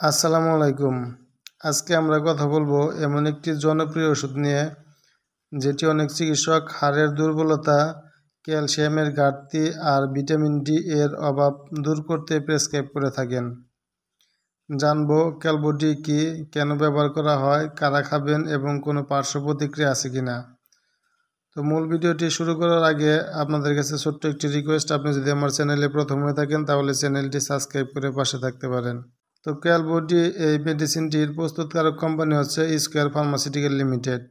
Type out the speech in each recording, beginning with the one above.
আসসালামু আলাইকুম। আজকে আমরা কথা বলবো এমন একটি জনপ্রিয় ওষুধ নিয়ে যেটি অনেক চিকিৎসক হাড়ের দুর্বলতা, ক্যালসিয়ামের ঘাটতি আর ভিটামিন ডি এর অভাব দূর করতে প্রেসক্রাইব করে থাকেন। জানবো ক্যালবোডি কি, কেন ব্যবহার করা হয়, কারা খাবেন এবং কোনো পার্শ্ব প্রতিক্রিয়া আছে কিনা। তো মূল ভিডিওটি শুরু করার আগে আপনাদের কাছে ছোট্ট একটি রিকোয়েস্ট, আপনি যদি আমার চ্যানেলে প্রথম হয়ে থাকেন তাহলে চ্যানেলটি সাবস্ক্রাইব করে পাশে থাকতে পারেন। তো ক্যালবোডি এই মেডিসিনটির প্রস্তুতকারক কোম্পানি হচ্ছে স্কোয়ার ফার্মাসিউটিক্যাল লিমিটেড।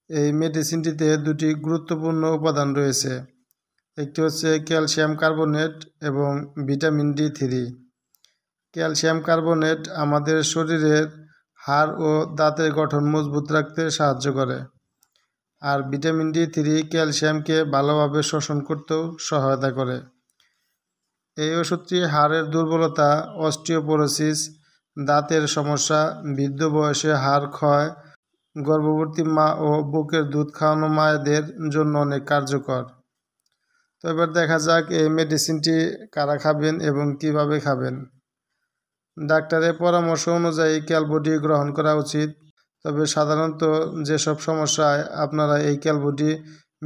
এই মেডিসিনটিতে দুটি গুরুত্বপূর্ণ উপাদান রয়েছে, একটি হচ্ছে ক্যালসিয়াম কার্বনেট এবং ভিটামিন ডি3। ক্যালসিয়াম কার্বনেট আমাদের শরীরের হাড় ও দাঁতের গঠন মজবুত রাখতে সাহায্য করে, আর ভিটামিন ডি3 ক্যালসিয়ামকে ভালোভাবে শোষণ করতেও সহায়তা করে। এই ওষুধটি হাড়ের দুর্বলতা, অস্টিওপোরোসিস, দাঁতের সমস্যা, বৃদ্ধ বয়সে হাড় ক্ষয়, গর্ভবতী মা ও বুকের দুধ খাওয়ানো মায়েদের জন্য অনেক কার্যকর। তো এবার দেখা যাক এই মেডিসিনটি কারা খাবেন এবং কিভাবে খাবেন। ডাক্তারের পরামর্শ অনুযায়ী ক্যালবোডি গ্রহণ করা উচিত। তবে সাধারণত যেসব সমস্যায় আপনারা এই ক্যালবোডি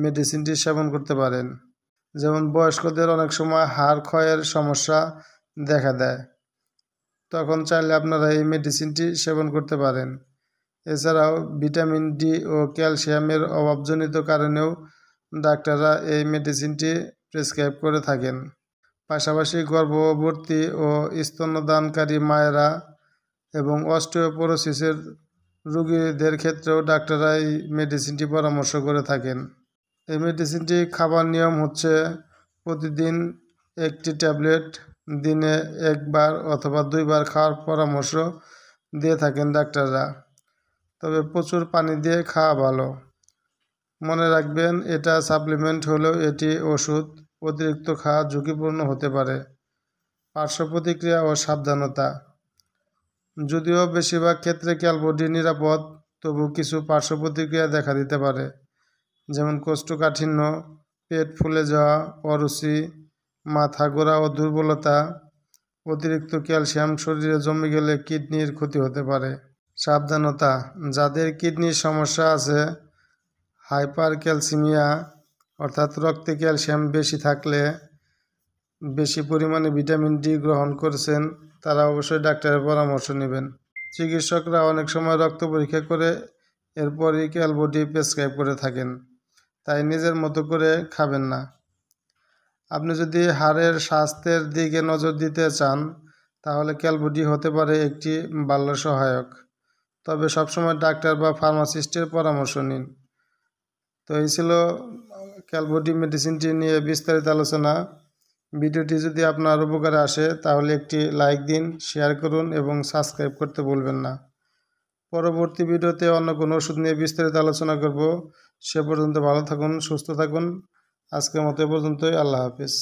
মেডিসিনটি সেবন করতে পারেন, যেমন বয়স্কদের অনেক সময় হাড় ক্ষয়ের সমস্যা দেখা দেয়, তখন চাইলে আপনারা এই মেডিসিনটি সেবন করতে পারেন। এছাড়াও ভিটামিন ডি ও ক্যালসিয়ামের অভাবজনিত কারণেও ডাক্তাররা এই মেডিসিনটি প্রেসক্রাইব করে থাকেন। পাশাপাশি গর্ভবতী ও স্তন্যদানকারী মায়েরা এবং অস্টিওপোরোসিসের রোগীদের ক্ষেত্রেও ডাক্তাররা এই মেডিসিনটি পরামর্শ করে থাকেন। এই মেডিসিনটি খাবার নিয়ম হচ্ছে প্রতিদিন একটি ট্যাবলেট দিনে একবার অথবা 2 বার খাওয়ার পরামর্শ দিয়ে থাকেন ডাক্তাররা। তবে প্রচুর পানি দিয়ে খাওয়া ভালো। মনে রাখবেন, এটা সাপ্লিমেন্ট হলেও এটি ওষুধ, অতিরিক্ত খাওয়া ঝুঁকিপূর্ণ হতে পারে। পার্শ্ব প্রতিক্রিয়া ও সাবধানতা। যদিও বেশিরভাগ ক্ষেত্রে ক্যালবোডি নিরাপদ, তবু কিছু পার্শ্ব প্রতিক্রিয়া দেখা দিতে পারে, যেমন কোষ্ঠকাঠিন্য, পেট ফুলে যাওয়া, অরুচি, মাথা ঘোরা ও দুর্বলতা। অতিরিক্ত ক্যালসিয়াম শরীরে জমে গেলে কিডনির ক্ষতি হতে পারে। সাবধানতা। যাদের কিডনির সমস্যা আছে, হাইপার ক্যালসিমিয়া অর্থাৎ রক্তে ক্যালসিয়াম বেশি থাকলে, বেশি পরিমাণে ভিটামিন ডি গ্রহণ করছেন, তারা অবশ্যই ডাক্তারের পরামর্শ নেবেন। চিকিৎসকরা অনেক সময় রক্ত পরীক্ষা করে এরপরই ক্যালবোডি প্রেসক্রাইব করে থাকেন, তাই নিজের মতো করে খাবেন না। আপনি যদি হাড়ের স্বাস্থ্যের দিকে নজর দিতে চান, তাহলে ক্যালবোডি হতে পারে একটি ভালো সহায়ক, তবে সবসময় ডাক্তার বা ফার্মাসিস্টের পরামর্শ নিন। তো এই ছিল ক্যালবোডি মেডিসিনটি নিয়ে বিস্তারিত আলোচনা। ভিডিওটি যদি আপনার উপকারে আসে তাহলে একটি লাইক দিন, শেয়ার করুন এবং সাবস্ক্রাইব করতে ভুলবেন না। পরবর্তী ভিডিওতে অন্য কোনো ওষুধ নিয়ে বিস্তারিত আলোচনা করব। সে পর্যন্ত ভালো থাকুন, সুস্থ থাকুন। আজকের মতো এ পর্যন্তই। আল্লাহ হাফেজ।